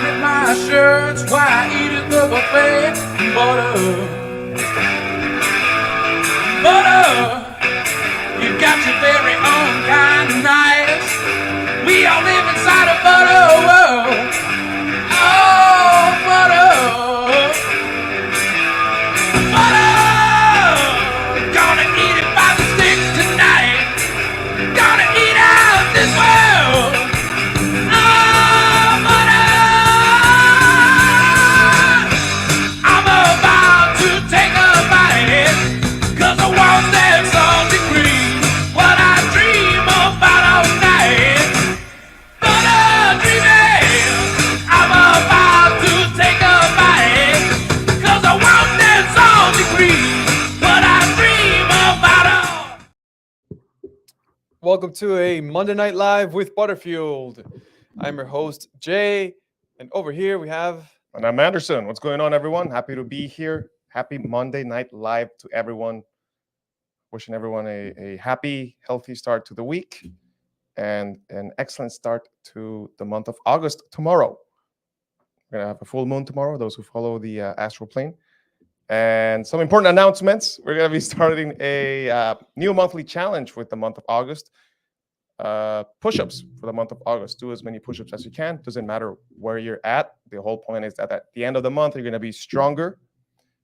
rip my shirts while I eat at the buffet. Butter, butter, you got your very own kind of nice. We all live inside a butter world. Oh, butter, butter, gonna eat it by the sticks tonight. Gonna eat out this world. Oh, butter, I'm about to take a bite, 'cause I want that salty cream. What I dream about all night. Butter dreaming. I'm about to take a bite, 'cause I want that salty cream. What I dream about all. Welcome to a Monday Night Live with Butterfield. I'm your host, Jay, and over here we have. And I'm Anderson. What's going on, everyone? Happy to be here. Happy Monday Night Live to everyone. Wishing everyone a happy, healthy start to the week and an excellent start to the month of August tomorrow. We're going to have a full moon tomorrow, those who follow the astral plane. And some important announcements. We're going to be starting a new monthly challenge with the month of August. Push-ups for the month of August. Do as many push-ups as you can. Doesn't matter where you're at. The whole point is that at the end of the month, you're going to be stronger.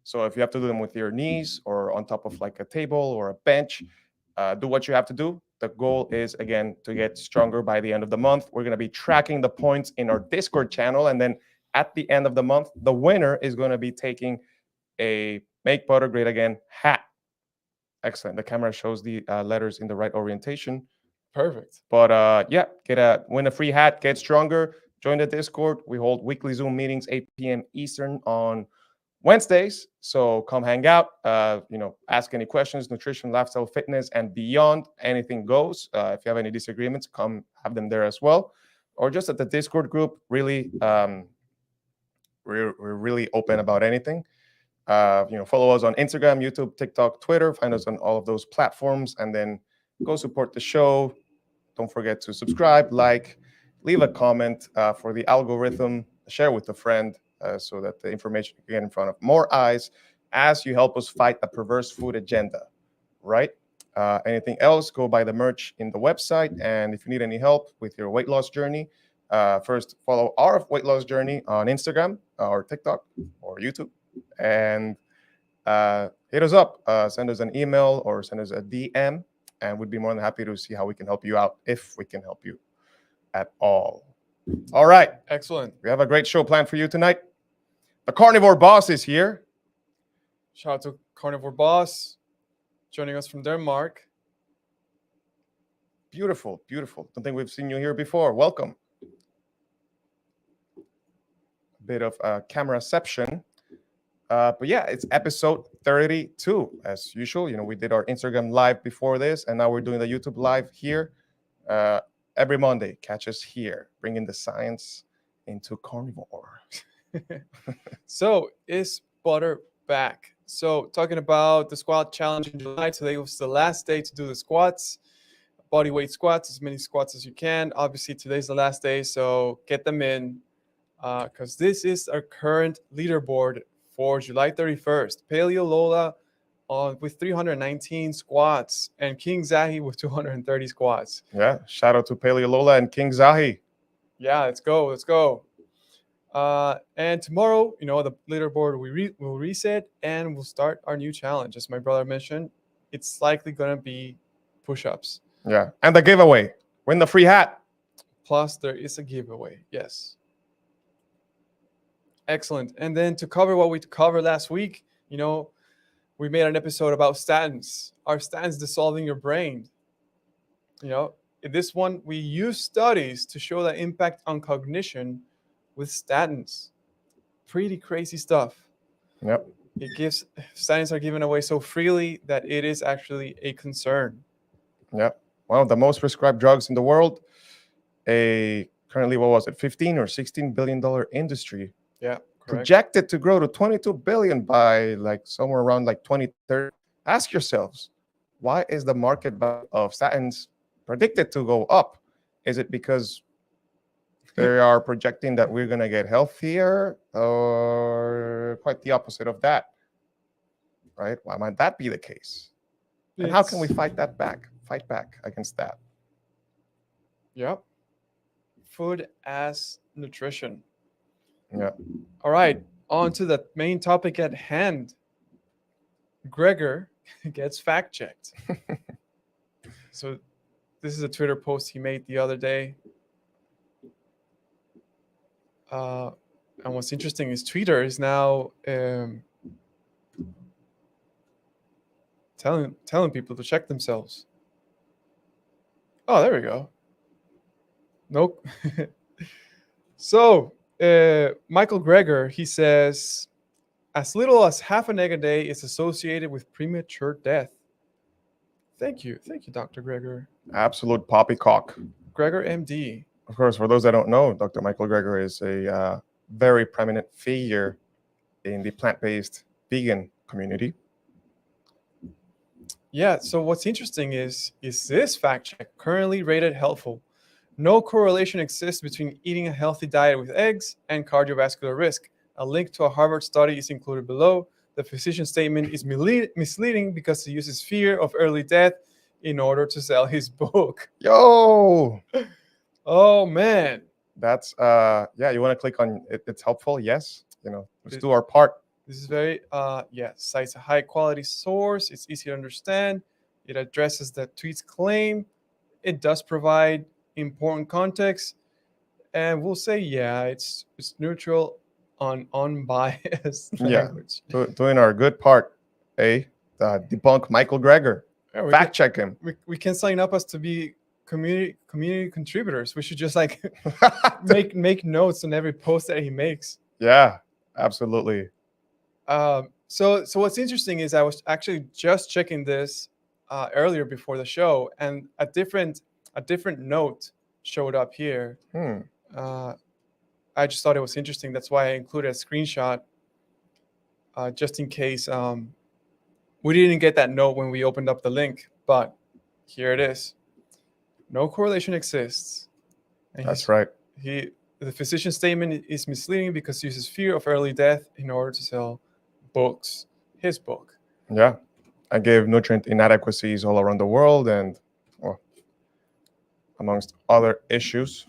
So if you have to do them with your knees or on top of like a table or a bench, do what you have to do. The goal is, again, to get stronger by the end of the month. We're going to be tracking the points in our Discord channel. And then at the end of the month, the winner is going to be taking a Make Butter Great Again hat. Excellent. The camera shows the letters in the right orientation. Perfect. But yeah, win a free hat, get stronger, join the Discord. We hold weekly Zoom meetings, 8 p.m. Eastern on Wednesdays. So come hang out, ask any questions, nutrition, lifestyle, fitness, and beyond. Anything goes. If you have any disagreements, come have them there as well. Or just at the Discord group, really, we're really open about anything. Follow us on Instagram, YouTube, TikTok, Twitter. Find us on all of those platforms, and then go support the show. Don't forget to subscribe, like, leave a comment for the algorithm, share with a friend so that the information can get in front of more eyes as you help us fight a perverse food agenda, right? Anything else, go buy the merch in the website. And if you need any help with your weight loss journey, first follow our weight loss journey on Instagram or TikTok or YouTube. And hit us up, send us an email or send us a DM, and we'd be more than happy to see how we can help you out, if we can help you at all. All right. Excellent. We have a great show planned for you tonight. The Carnivore Boss is here. Shout out to Carnivore Boss joining us from Denmark. Beautiful, beautiful. Don't think we've seen you here before. Welcome. A bit of cameraception. But yeah, it's episode 32. As usual, we did our Instagram live before this, and now we're doing the YouTube live here every Monday. Catch us here, bringing the science into carnivore. So, is butter back? So, talking about the squat challenge in July, today was the last day to do the squats, body weight squats, as many squats as you can. Obviously, today's the last day, so get them in, because this is our current leaderboard for July 31st. Paleo Lola with 319 squats, and King Zahi with 230 squats. Yeah, shout out to Paleo Lola and King Zahi. Yeah, let's go. And tomorrow, the leaderboard will reset, and we'll start our new challenge. As my brother mentioned, it's likely going to be push-ups. Yeah, and the giveaway. Win the free hat. Plus, there is a giveaway. Yes. Excellent. And then to cover what we covered last week, we made an episode about statins. Are statins dissolving your brain? In this one, we use studies to show the impact on cognition with statins. Pretty crazy stuff. Yep. Statins are given away so freely that it is actually a concern. Yep. One of the most prescribed drugs in the world. Currently, what was it, $15 or $16 billion industry. Yeah, correct. Projected to grow to 22 billion by somewhere around 2030. Ask yourselves, why is the market value of statins predicted to go up? Is it because They are projecting that we're going to get healthier, or quite the opposite of that, right? Why might that be the case? And how can we fight back against that? Yep. Food as nutrition. Yeah. All right, on to the main topic at hand. Gregor gets fact checked. So this is a Twitter post he made the other day. And what's interesting is Twitter is now telling people to check themselves. Oh, there we go. Nope. So Michael Gregor, he says, as little as half an egg a day is associated with premature death. Thank you, Dr. Gregor. Absolute poppycock. Gregor, MD. Of course, for those that don't know, Dr. Michael Gregor is a very prominent figure in the plant-based vegan community. Yeah, so what's interesting is this fact check currently rated helpful. No correlation exists between eating a healthy diet with eggs and cardiovascular risk. A link to a Harvard study is included below. The physician's statement is misleading because he uses fear of early death in order to sell his book. Yo! Oh, man. That's, yeah, you want to click on it? It's helpful? Yes. Let's do our part. This is very, cites a high quality source. It's easy to understand. It addresses the tweet's claim. It does provide important context. And we'll say, yeah, it's neutral on unbiased language. Yeah, doing our good part, debunk Michael Gregor. Yeah, Fact check him. We can sign up as to be community contributors. We should just like make notes on every post that he makes. Yeah, absolutely. So what's interesting is I was actually just checking this earlier before the show, and a different note showed up here. I just thought it was interesting. That's why I included a screenshot, just in case we didn't get that note when we opened up the link. But here it is. No correlation exists. And that's right. The physician's statement is misleading because he uses fear of early death in order to sell books. His book. Yeah, I gave nutrient inadequacies all around the world, and amongst other issues,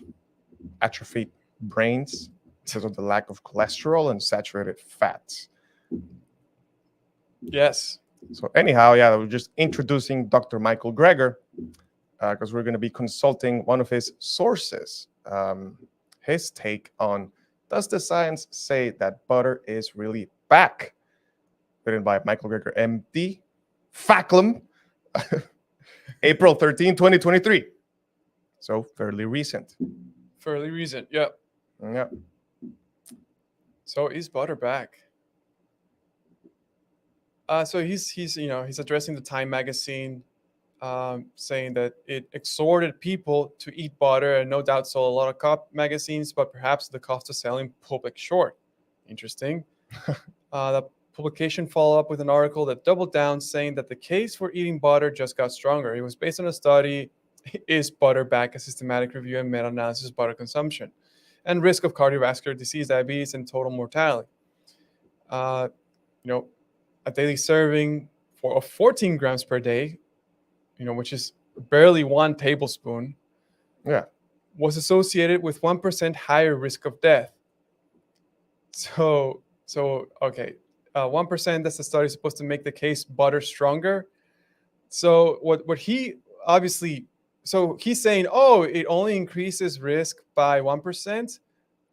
atrophied brains because of the lack of cholesterol and saturated fats. Yes. So anyhow, yeah, we're just introducing Dr. Michael Gregor because we're going to be consulting one of his sources, his take on, does the science say that butter is really back? Written by Michael Gregor, MD, Faclum, April 13, 2023. So fairly recent. Fairly recent, yeah. Yeah. So is butter back? So he's addressing the Time magazine, saying that it exhorted people to eat butter, and no doubt sold a lot of magazines, but perhaps the cost of selling public short. Interesting. The publication followed up with an article that doubled down, saying that the case for eating butter just got stronger. It was based on a study, Is Butter Back? A systematic review and meta-analysis of butter consumption and risk of cardiovascular disease, diabetes, and total mortality. A daily serving of 14 grams per day, which is barely 1 tablespoon, was associated with 1% higher risk of death. So okay, 1%, that's the study supposed to make the case butter stronger. So what he obviously, so he's saying, oh, it only increases risk by 1%.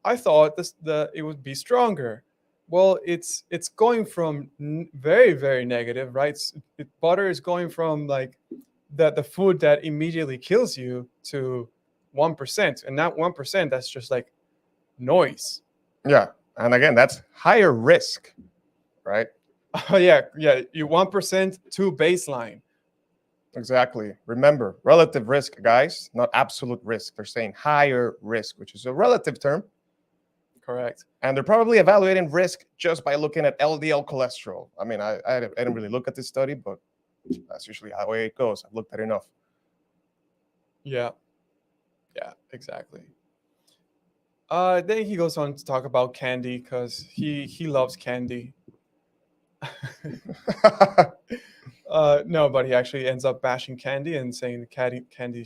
I thought it would be stronger. Well, it's going from very, very negative, right? Butter is going from like the food that immediately kills you to 1%, and not 1%. That's just like noise. Yeah, and again, that's higher risk, right? Oh yeah. You 1% to baseline. Exactly. Remember, relative risk, guys, not absolute risk. They're saying higher risk, which is a relative term. Correct. And they're probably evaluating risk just by looking at LDL cholesterol. I mean, I didn't really look at this study, but that's usually how it goes. I've looked at enough. Yeah, exactly. Then he goes on to talk about candy because he loves candy. No, but he actually ends up bashing candy and saying that candy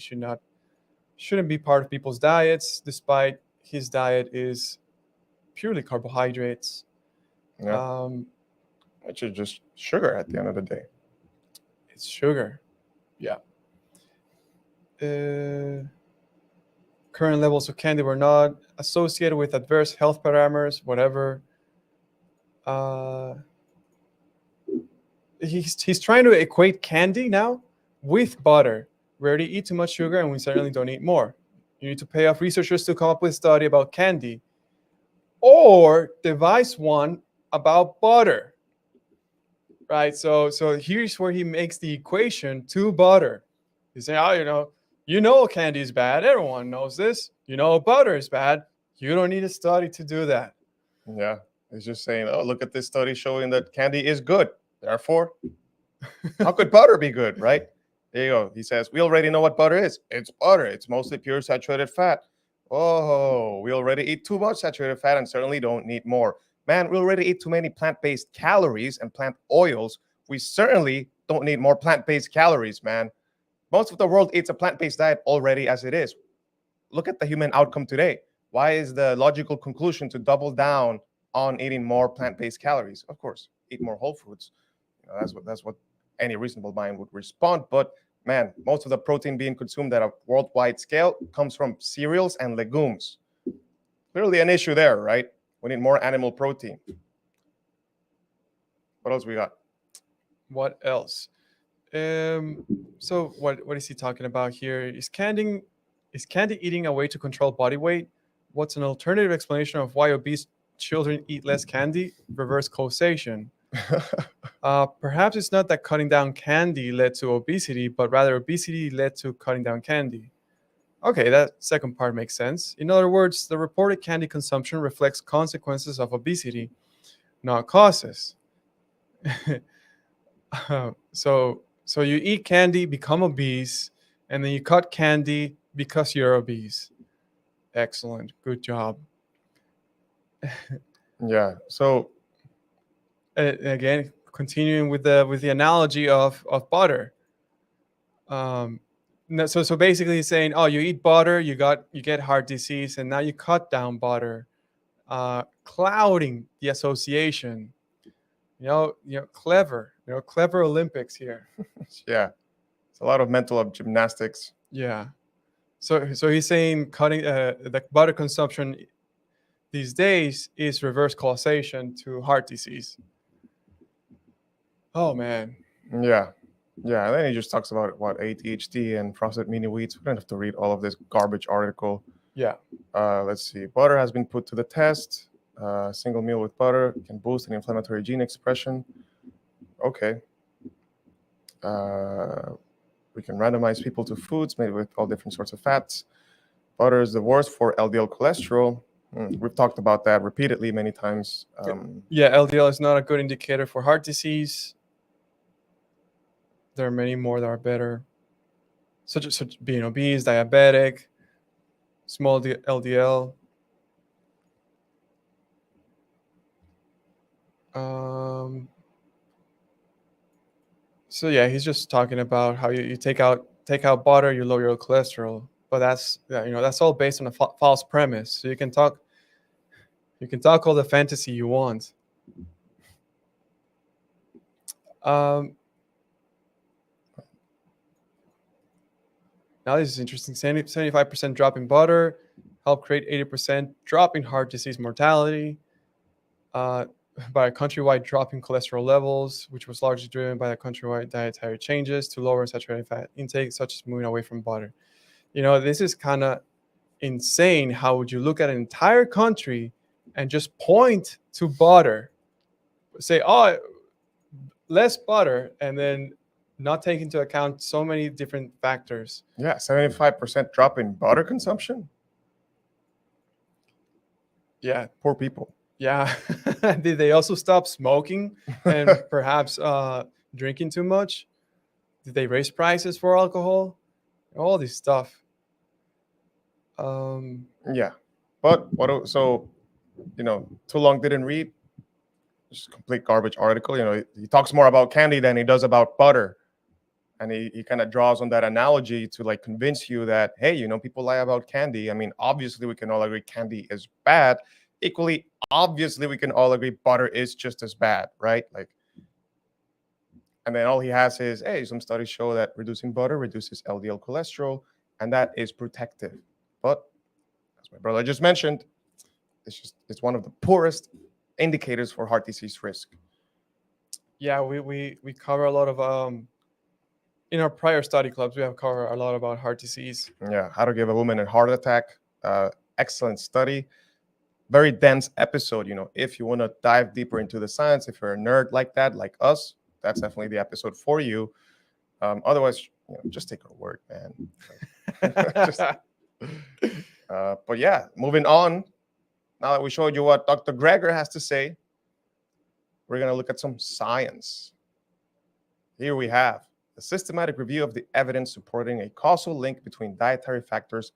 shouldn't be part of people's diets, despite his diet is purely carbohydrates. Yeah, Um, which is just sugar at the end of the day. it's sugar. Yeah. Uh, Current levels of candy were not associated with adverse health parameters, whatever. Uh, he's trying to equate candy now with butter. We already eat too much sugar, and we certainly don't eat more. You need to pay off researchers to come up with a study about candy, or devise one about butter. Right. So here's where he makes the equation to butter. He's saying, oh, candy is bad. Everyone knows this. Butter is bad. You don't need a study to do that. Yeah, he's just saying, oh, look at this study showing that candy is good. Therefore, how could butter be good, right? There you go. He says, we already know what butter is. It's butter. It's mostly pure saturated fat. Oh, we already eat too much saturated fat and certainly don't need more. Man, we already eat too many plant-based calories and plant oils. We certainly don't need more plant-based calories, man. Most of the world eats a plant-based diet already as it is. Look at the human outcome today. Why is the logical conclusion to double down on eating more plant-based calories? Of course, eat more whole foods. That's what any reasonable mind would respond. But man, most of the protein being consumed at a worldwide scale comes from cereals and legumes. Clearly an issue there, right? We need more animal protein. What else we got? What else? So what is he talking about here? Is candy eating a way to control body weight? What's an alternative explanation of why obese children eat less candy? Reverse causation. Perhaps it's not that cutting down candy led to obesity, but rather obesity led to cutting down candy. Okay, that second part makes sense. In other words, the reported candy consumption reflects consequences of obesity, not causes. So you eat candy, become obese, and then you cut candy because you're obese. Excellent, good job. Yeah. So Again, continuing with the analogy of butter. No, so basically he's saying, oh, you eat butter, you get heart disease, and now you cut down butter, clouding the association. Clever Olympics here. yeah, it's a lot of mental gymnastics. Yeah. So he's saying cutting the butter consumption these days is reverse causation to heart disease. Oh man. Yeah. Yeah. And then he just talks about what ADHD and processed mini wheats. We don't have to read all of this garbage article. Yeah. Let's see. Butter has been put to the test. Single meal with butter can boost an inflammatory gene expression. Okay. We can randomize people to foods made with all different sorts of fats. Butter is the worst for LDL cholesterol. We've talked about that repeatedly many times. Yeah, LDL is not a good indicator for heart disease. There are many more that are better, such as being obese, diabetic, small LDL. So yeah, he's just talking about how you take out butter, you lower your cholesterol, but that's all based on a false premise. So you can talk all the fantasy you want. Now this is interesting. 75% drop in butter help create 80% drop in heart disease mortality. By a countrywide drop in cholesterol levels, which was largely driven by the countrywide dietary changes to lower saturated fat intake, such as moving away from butter. This is kind of insane. How would you look at an entire country and just point to butter, say, oh, less butter, and then not take into account so many different factors? Yeah, 75% drop in butter consumption. Yeah, poor people. Yeah. Did they also stop smoking and perhaps drinking too much? Did they raise prices for alcohol? All this stuff. Yeah. But so too long didn't read. Just complete garbage article. He talks more about candy than he does about butter. And he kind of draws on that analogy to like convince you that, hey, people lie about candy. I mean, obviously we can all agree candy is bad. Equally, obviously we can all agree butter is just as bad, right? Like, and then all he has is, hey, some studies show that reducing butter reduces LDL cholesterol, and that is protective. But as my brother just mentioned, it's one of the poorest indicators for heart disease risk. Yeah, we cover a lot of in our prior study clubs, we have covered a lot about heart disease. Yeah, how to give a woman a heart attack. Excellent study. Very dense episode. If you want to dive deeper into the science, if you're a nerd like that, like us, that's definitely the episode for you. Otherwise, just take our word, man. But yeah, moving on. Now that we showed you what Dr. Greger has to say, we're going to look at some science. Here we have a systematic review of the evidence supporting a causal link between dietary factors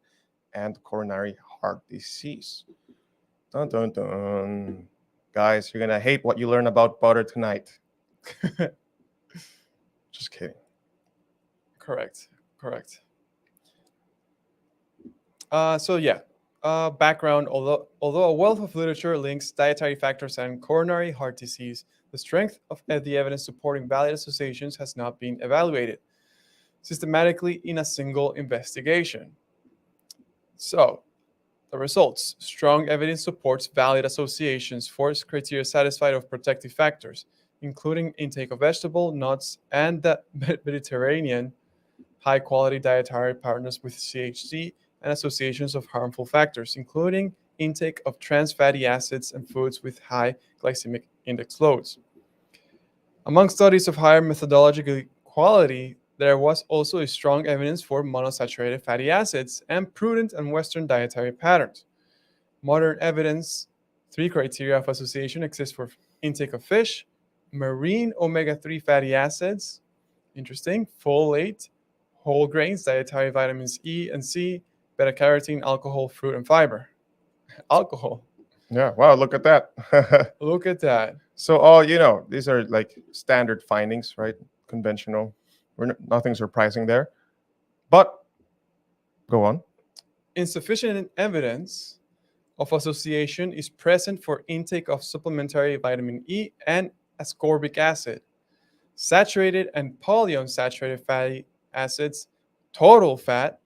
and coronary heart disease. Dun, dun, dun. Guys, you're going to hate what you learn about butter tonight. Just kidding. Correct. Background. Although a wealth of literature links dietary factors and coronary heart disease, the strength of the evidence supporting valid associations has not been evaluated systematically in a single investigation. So, the results. Strong evidence supports valid associations for criteria satisfied of protective factors, including intake of vegetable, nuts, and the Mediterranean high-quality dietary partners with CHD, and associations of harmful factors, including intake of trans fatty acids and foods with high glycemic index loads. Among studies of higher methodological quality, there was also a strong evidence for monosaturated fatty acids and prudent and Western dietary patterns. Modern evidence, 3 criteria of association exist for intake of fish, marine omega-3 fatty acids, interesting, folate, whole grains, dietary vitamins E and C, beta-carotene, alcohol, fruit, and fiber. Alcohol. Yeah, wow, look at that. Look at that. So, these are like standard findings, right? Conventional. Nothing surprising there. But go on. Insufficient evidence of association is present for intake of supplementary vitamin E and ascorbic acid, saturated and polyunsaturated fatty acids, total fat,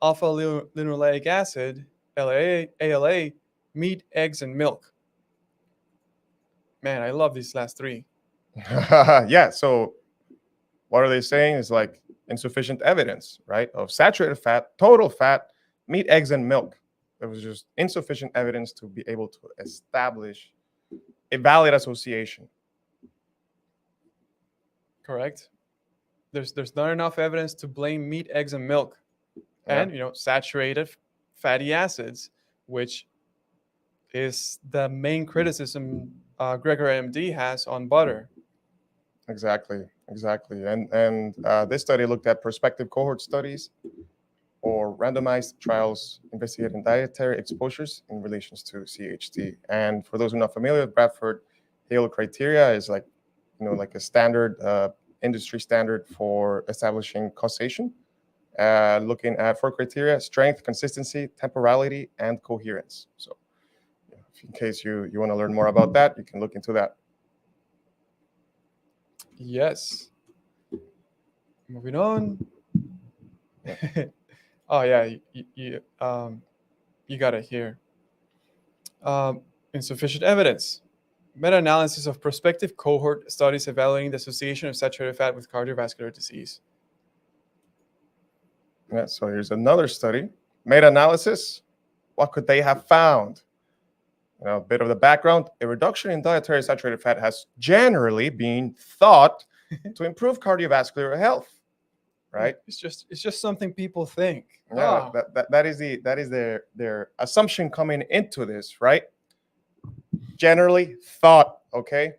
alpha-linoleic acid, ALA, meat, eggs, and milk. Man, I love these last 3. Yeah, so what are they saying is like insufficient evidence, right? Of saturated fat, total fat, meat, eggs, and milk. There was just insufficient evidence to be able to establish a valid association. Correct. There's not enough evidence to blame meat, eggs, and milk, and saturated fatty acids, which is the main criticism Gregor MD has on butter. Exactly. And this study looked at prospective cohort studies or randomized trials investigating dietary exposures in relations to CHD. And for those who are not familiar with Bradford Hale criteria, is like a standard industry standard for establishing causation, looking at 4 criteria: strength, consistency, temporality, and coherence. So in case you want to learn more about that, you can look into that. Yes. Moving on. Oh yeah, you got it here. Insufficient evidence. Meta-analysis of prospective cohort studies evaluating the association of saturated fat with cardiovascular disease. Yeah, so here's another study. Meta-analysis. What could they have found? A bit of the background. A reduction in dietary saturated fat has generally been thought to improve cardiovascular health. Right? It's just something people think. Yeah, that is their assumption coming into this, right? Generally thought, okay?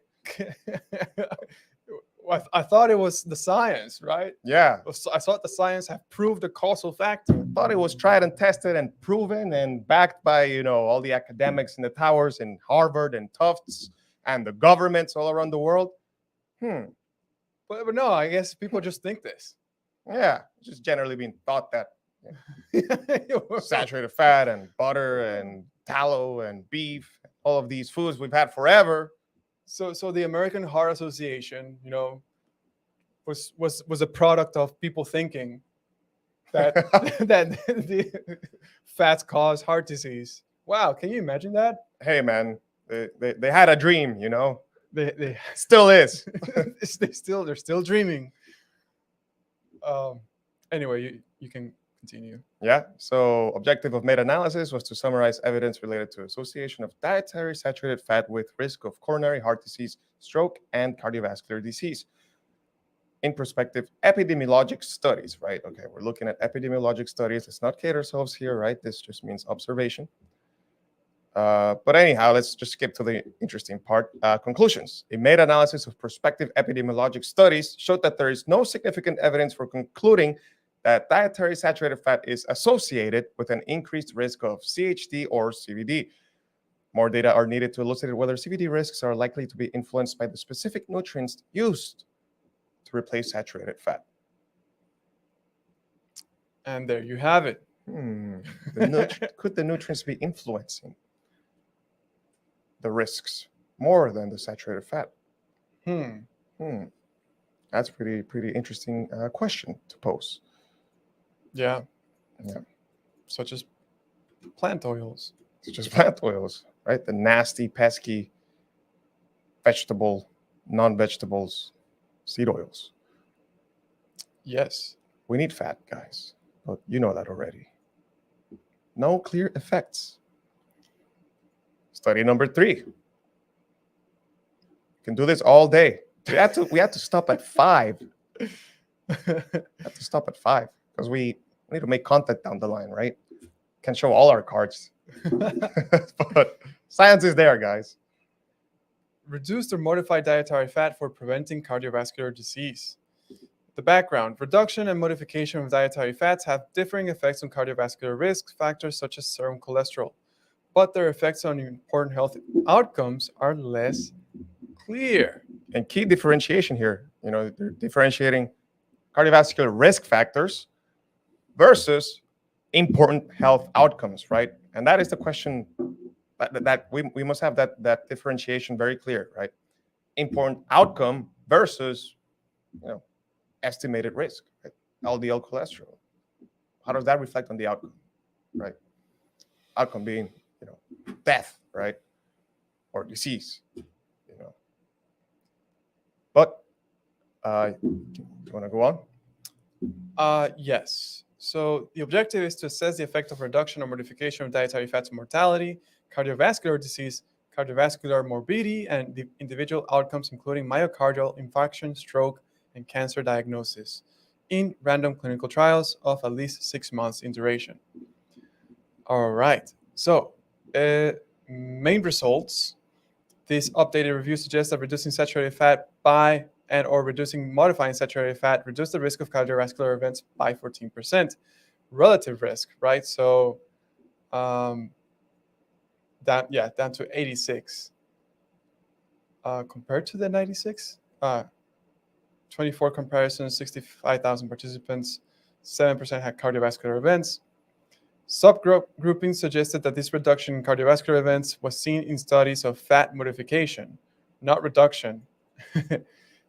I thought it was the science, right? Yeah, I thought the science have proved the causal factor. thought it was tried and tested and proven and backed by, all the academics in the towers in Harvard and Tufts and the governments all around the world. But no, I guess people just think this. Yeah, just generally being thought that saturated fat and butter and tallow and beef, all of these foods we've had forever. So the American Heart Association, was a product of people thinking that that the fats cause heart disease. Wow, can you imagine that? Hey, man, they had a dream, They Still is. they're still dreaming. Anyway, you can continue. Yeah. So objective of meta-analysis was to summarize evidence related to association of dietary saturated fat with risk of coronary heart disease, stroke, and cardiovascular disease. In prospective epidemiologic studies, right? Okay, we're looking at epidemiologic studies. Let's not kid ourselves here, right? This just means observation. But anyhow, let's just skip to the interesting part. Conclusions. A meta-analysis of prospective epidemiologic studies showed that there is no significant evidence for concluding that dietary saturated fat is associated with an increased risk of CHD or CVD. More data are needed to elucidate whether CVD risks are likely to be influenced by the specific nutrients used to replace saturated fat. And there you have it. Could the nutrients be influencing the risks more than the saturated fat? That's pretty interesting question to pose. Yeah. Such as plant oils. Right? The nasty, pesky vegetable, non-vegetables, seed oils. Yes. We need fat, guys, but you know that already. No clear effects. Study number 3. You can do this all day. We had to stop at 5. Because we need to make content down the line, right? Can show all our cards. But science is there, guys. Reduced or modified dietary fat for preventing cardiovascular disease. The background: reduction and modification of dietary fats have differing effects on cardiovascular risk factors such as serum cholesterol, but their effects on important health outcomes are less clear. And key differentiation here, they're differentiating cardiovascular risk factors versus important health outcomes, right? And that is the question that we must have that differentiation very clear, right? Important outcome versus, estimated risk, right? LDL cholesterol. How does that reflect on the outcome, right? Outcome being, death, right? Or disease, But you want to go on? Yes. So the objective is to assess the effect of reduction or modification of dietary fats on mortality, cardiovascular disease, cardiovascular morbidity, and the individual outcomes, including myocardial infarction, stroke, and cancer diagnosis in random clinical trials of at least 6 months in duration. All right. So main results. This updated review suggests that reducing saturated fat by or modifying saturated fat reduce the risk of cardiovascular events by 14%. Relative risk, right? So down to 86. Compared to the 96, 24 comparisons, 65,000 participants, 7% had cardiovascular events. Subgrouping suggested that this reduction in cardiovascular events was seen in studies of fat modification, not reduction,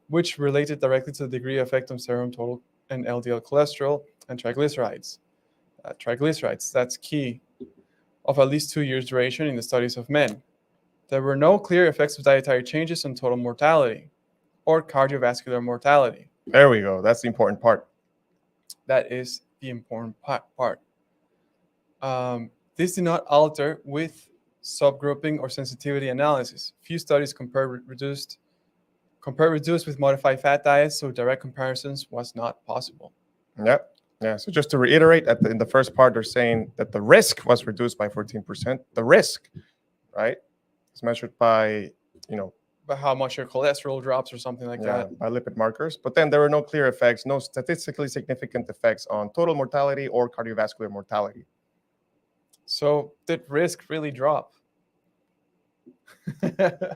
which related directly to the degree of effect on serum total and LDL cholesterol and triglycerides. Triglycerides, that's key, of at least 2 years duration in the studies of men. There were no clear effects of dietary changes on total mortality or cardiovascular mortality. There we go. That's the important part. That is the important part. This did not alter with subgrouping or sensitivity analysis. Few studies compare reduced with modified fat diets, so direct comparisons was not possible. Yeah. So just to reiterate, in the first part, they're saying that the risk was reduced by 14%. The risk, right, is measured by, But how much your cholesterol drops or something like Yeah, that. by lipid markers. But then there were no clear effects, no statistically significant effects on total mortality or cardiovascular mortality. So did risk really drop?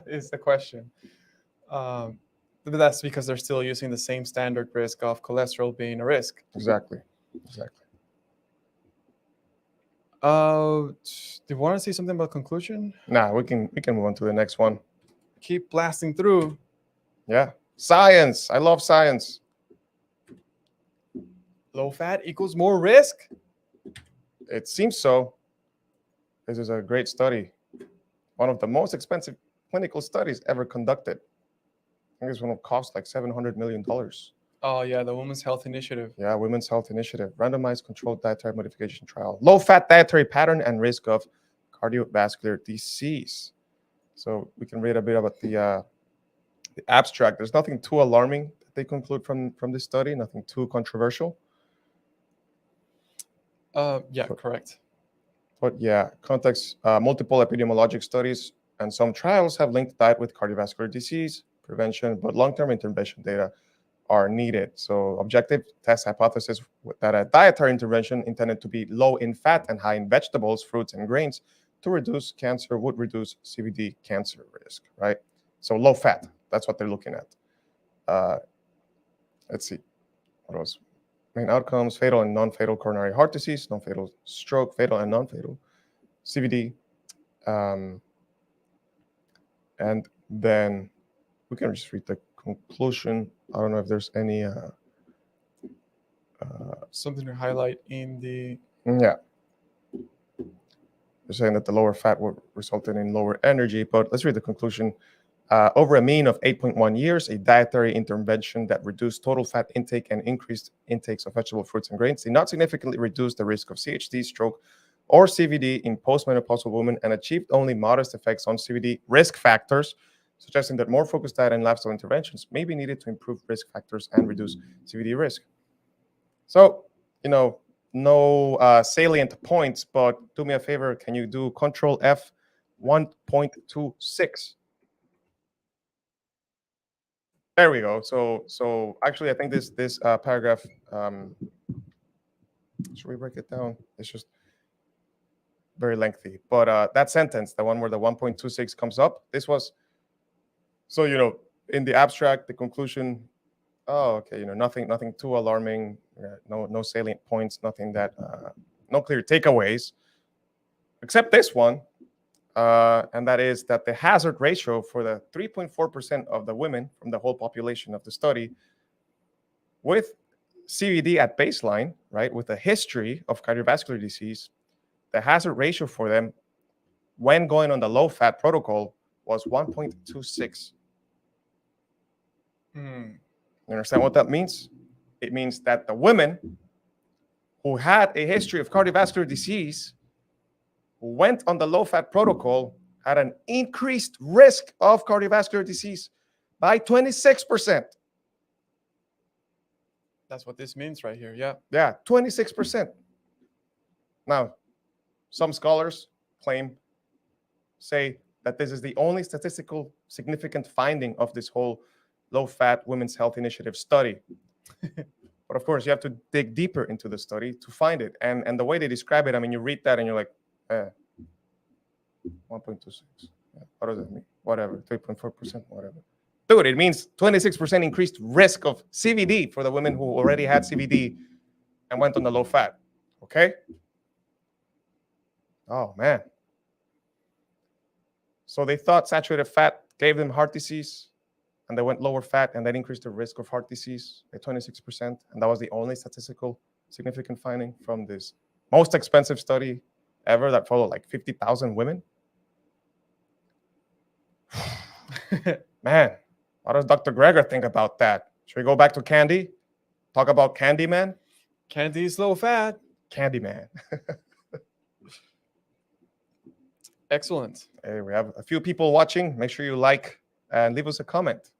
Is the question. But that's because they're still using the same standard risk of cholesterol being a risk. Exactly. Exactly. Do you want to say something about conclusion? Nah, we can move on to the next one. Keep blasting through. Yeah. Science. I love science. Low fat equals more risk? It seems so. This is a great study. One of the most expensive clinical studies ever conducted. I think this one will cost like $700 million. Oh, yeah, the Women's Health Initiative. Yeah, Women's Health Initiative, randomized controlled dietary modification trial, low-fat dietary pattern and risk of cardiovascular disease. So we can read a bit about the abstract. There's nothing too alarming that they conclude from this study, nothing too controversial. Yeah, correct. But yeah, context, multiple epidemiologic studies and some trials have linked diet with cardiovascular disease prevention, but long-term intervention data are needed. So objective test hypothesis that a dietary intervention intended to be low in fat and high in vegetables, fruits, and grains to reduce cancer would reduce CVD cancer risk, right? So low fat, that's what they're looking at. Let's see, what else? Main outcomes, fatal and non-fatal coronary heart disease, non-fatal stroke, fatal and non-fatal CVD. And then we can just read the conclusion. I don't know if there's any Something to highlight in the... yeah. They're saying that the lower fat would result in lower energy, but let's read the conclusion. Over a mean of 8.1 years, a dietary intervention that reduced total fat intake and increased intakes of vegetable fruits and grains did not significantly reduce the risk of CHD, stroke, or CVD in postmenopausal women and achieved only modest effects on CVD risk factors, suggesting that more focused diet and lifestyle interventions may be needed to improve risk factors and reduce CVD risk. So, no salient points, but do me a favor. Can you do Control F 1.26? There we go. So actually, I think this paragraph. Should we break it down? It's just very lengthy. But that sentence, the one where the 1.26 comes up, this was. So in the abstract, the conclusion. Oh, okay. Nothing too alarming. No salient points. Nothing that. No clear takeaways. Except this one. And that is that the hazard ratio for the 3.4% of the women from the whole population of the study with CVD at baseline, right, with a history of cardiovascular disease, the hazard ratio for them when going on the low-fat protocol was 1.26. You understand what that means? It means that the women who had a history of cardiovascular disease who went on the low-fat protocol had an increased risk of cardiovascular disease by 26%. That's what this means right here. Yeah. Yeah, 26%. Now, some scholars say that this is the only statistical significant finding of this whole low-fat Women's Health Initiative study. But of course, you have to dig deeper into the study to find it. And the way they describe it, I mean, you read that and you're like, 1.26. Yeah, what does that mean? Whatever, 3.4%, whatever. Dude, it means 26% increased risk of CVD for the women who already had CVD and went on the low fat. Okay? Oh, man. So they thought saturated fat gave them heart disease, and they went lower fat, and that increased the risk of heart disease by 26%. And that was the only statistical significant finding from this most expensive study ever that followed like 50,000 women. Man, what does Dr. Greger think about that? Should we go back to Candy? Talk about Candyman? Candy is low fat. Candyman. Excellent. Hey, we have a few people watching. Make sure you like and leave us a comment.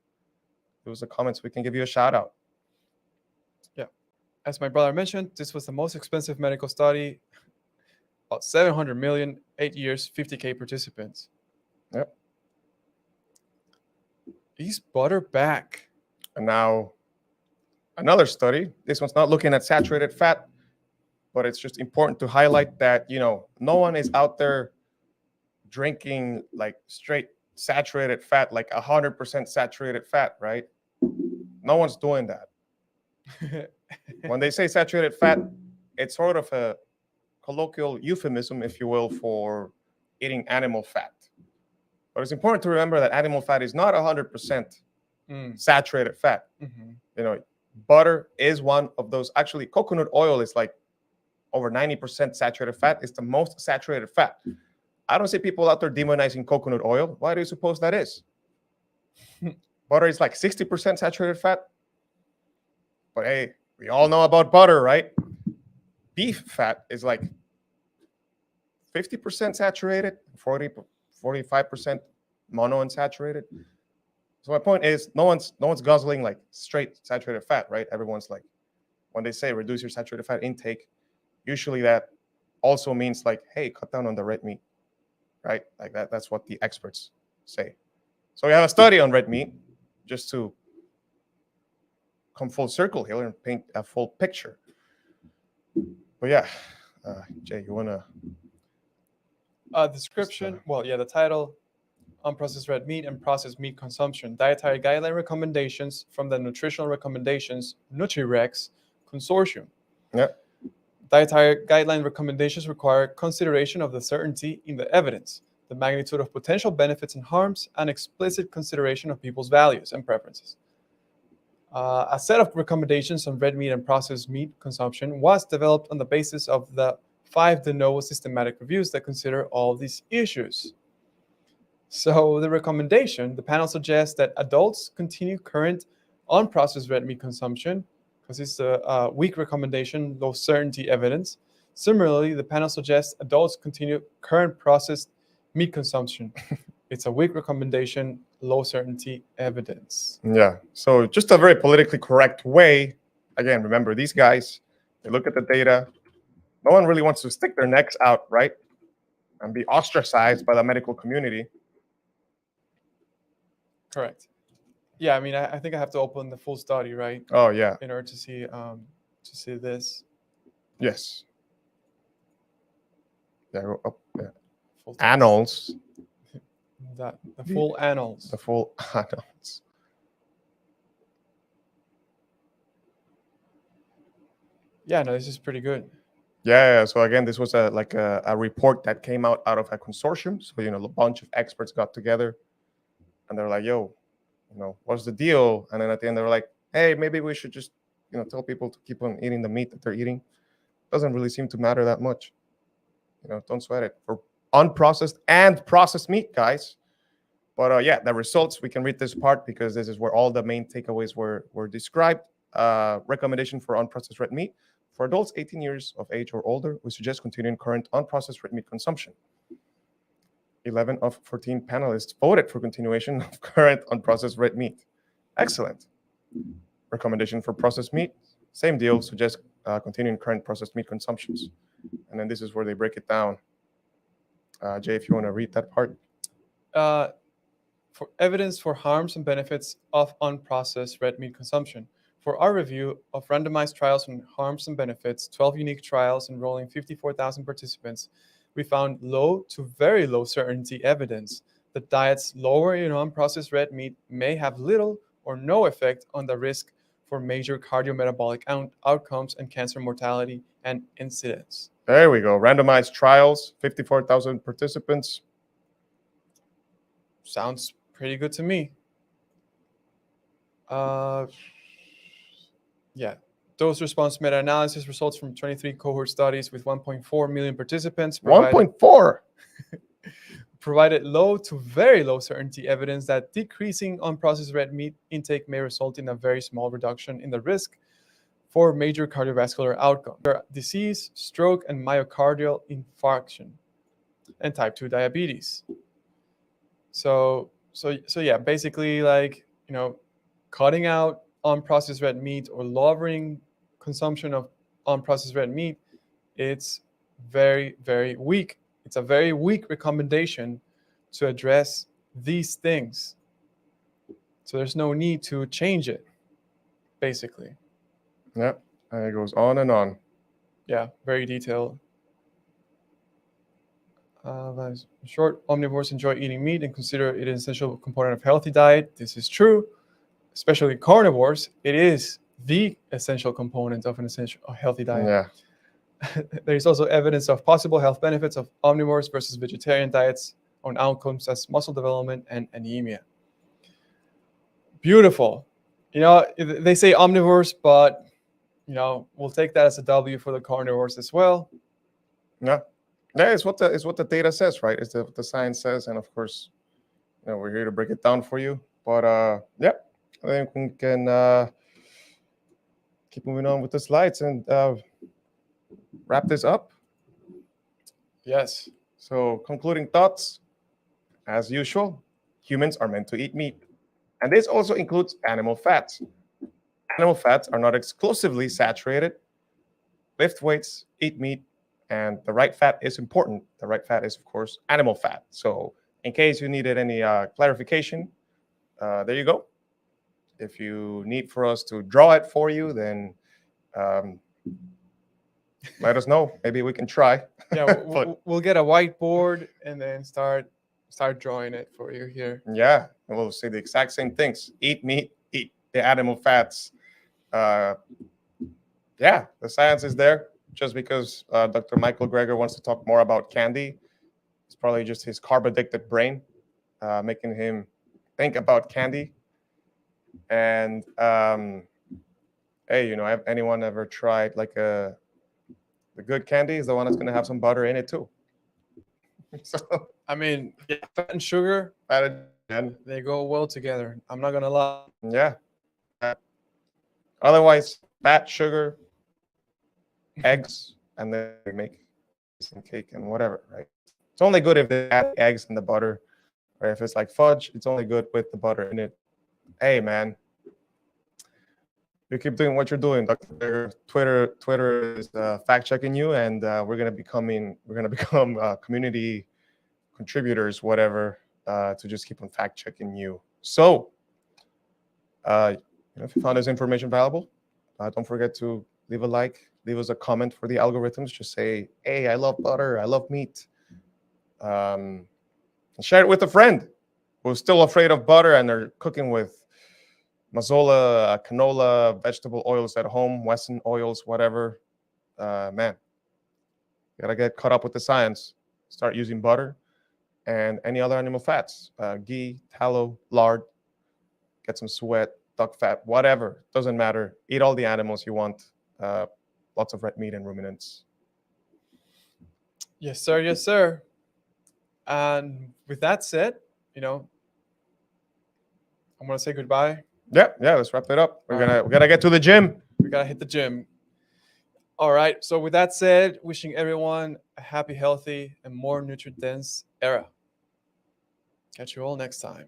Leave us a comment so we can give you a shout out. Yeah. As my brother mentioned, this was the most expensive medical study. About 700 million, 8 years, 50K participants. Yep. Is butter back? And now another study. This one's not looking at saturated fat, but it's just important to highlight that, no one is out there drinking like straight saturated fat, like 100% saturated fat, right? No one's doing that. When they say saturated fat, it's sort of a colloquial euphemism, if you will, for eating animal fat. But it's important to remember that animal fat is not 100% saturated fat. Mm-hmm. Butter is one of those. Actually, coconut oil is like over 90% saturated fat. It's the most saturated fat. I don't see people out there demonizing coconut oil. Why do you suppose that is? Butter is like 60% saturated fat. But hey, we all know about butter, right? Beef fat is like 50% saturated, 45% monounsaturated. So my point is, no one's guzzling like straight saturated fat, right? Everyone's like, when they say reduce your saturated fat intake, usually that also means like, hey, cut down on the red meat, right? Like that. That's what the experts say. So we have a study on red meat, just to come full circle here and paint a full picture. But yeah, Jay, you wanna Description? Well, yeah, the title: Unprocessed red meat and processed meat consumption. Dietary guideline recommendations from the Nutritional Recommendations (NutriRecs) Consortium. Yeah. Dietary guideline recommendations require consideration of the certainty in the evidence, the magnitude of potential benefits and harms, and explicit consideration of people's values and preferences. A set of recommendations on red meat and processed meat consumption was developed on the basis of the 5 de novo systematic reviews that consider all these issues. So the recommendation, the panel suggests that adults continue current unprocessed red meat consumption because it's a weak recommendation, low certainty evidence. Similarly, the panel suggests adults continue current processed meat consumption. It's a weak recommendation, low certainty evidence. Yeah. So just a very politically correct way. Again, remember, these guys, they look at the data. No one really wants to stick their necks out, right? And be ostracized by the medical community. Correct. Yeah, I mean, I think I have to open the full study, right? Oh, yeah. In order to see this. Yes. Yeah, go up. Yeah. Full text. Annals. The full annals. The full annals. Yeah, no, this is pretty good. Yeah. So again, this was a report that came out of a consortium. So a bunch of experts got together, and they're like, "Yo, what's the deal?" And then at the end, they're like, "Hey, maybe we should just tell people to keep on eating the meat that they're eating. Doesn't really seem to matter that much. Don't sweat it for unprocessed and processed meat, guys." But yeah, the results, we can read this part because this is where all the main takeaways were described. Recommendation for unprocessed red meat. For adults 18 years of age or older, we suggest continuing current unprocessed red meat consumption. 11 of 14 panelists voted for continuation of current unprocessed red meat. Excellent. Recommendation for processed meat. Same deal, suggest continuing current processed meat consumptions. And then this is where they break it down. Jay, if you want to read that part. For evidence for harms and benefits of unprocessed red meat consumption. For our review of randomized trials on harms and benefits, 12 unique trials enrolling 54,000 participants, we found low to very low certainty evidence that diets lower in unprocessed red meat may have little or no effect on the risk for major cardiometabolic outcomes and cancer mortality and incidence. There we go. Randomized trials, 54,000 participants. Sounds pretty good to me. Yeah. Dose response meta-analysis results from 23 cohort studies with 1.4 million participants. 1.4? Provided low to very low certainty evidence that decreasing unprocessed red meat intake may result in a very small reduction in the risk for major cardiovascular outcomes, disease, stroke, and myocardial infarction, and type 2 diabetes. So yeah, basically, like, cutting out unprocessed red meat or lowering consumption of unprocessed red meat, it's very, very weak. It's a very weak recommendation to address these things. So there's no need to change it, basically. Yeah, and it goes on and on. Yeah, very detailed. In short, omnivores enjoy eating meat and consider it an essential component of healthy diet. This is true, especially carnivores. It is the essential component of a healthy diet. Yeah, There is also evidence of possible health benefits of omnivores versus vegetarian diets on outcomes as muscle development and anemia. Beautiful. They say omnivores, but we'll take that as a W for the carnivores as well. yeah, yeah. It's what the data says, right? It's what the science says, and of course, we're here to break it down for you. But yeah, I think we can keep moving on with the slides and wrap this up. Yes. So, concluding thoughts, as usual, humans are meant to eat meat, and this also includes animal fats. Animal fats are not exclusively saturated. Lift weights, eat meat, and the right fat is important. The right fat is, of course, animal fat. So, in case you needed any clarification, there you go. If you need for us to draw it for you, then let us know. Maybe we can try. Yeah, we'll get a whiteboard and then start drawing it for you here. Yeah, and we'll say the exact same things. Eat meat, eat the animal fats. Yeah, the science is there. Just because Dr. Michael Greger wants to talk more about candy, it's probably just his carb-addicted brain making him think about candy. And hey, have anyone ever tried like the good candy is the one that's going to have some butter in it too. So I mean, yeah, fat and sugar, they go well together. I'm not gonna lie. Yeah. Otherwise, fat, sugar, eggs, and then they make some cake and whatever, right? It's only good if they add eggs in the butter, or if it's like fudge, it's only good with the butter in it. Hey, man, you keep doing what you're doing, Dr. Twitter is fact checking you, and we're gonna become community contributors, whatever, to just keep on fact checking you. So, if you found this information valuable, don't forget to leave a like, leave us a comment for the algorithms. Just say, "Hey, I love butter. I love meat." And share it with a friend who's still afraid of butter and they're cooking with Mazola, canola, vegetable oils at home, Wesson oils, whatever. Man, you gotta get caught up with the science. Start using butter and any other animal fats, ghee, tallow, lard. Get some sweat, duck fat, whatever. Doesn't matter. Eat all the animals you want. Lots of red meat and ruminants. Yes, sir. Yes, sir. And with that said, I'm gonna say goodbye. Yeah. Let's wrap it up. We're gonna get to the gym. We gotta hit the gym. All right. So with that said, wishing everyone a happy, healthy, and more nutrient dense era. Catch you all next time.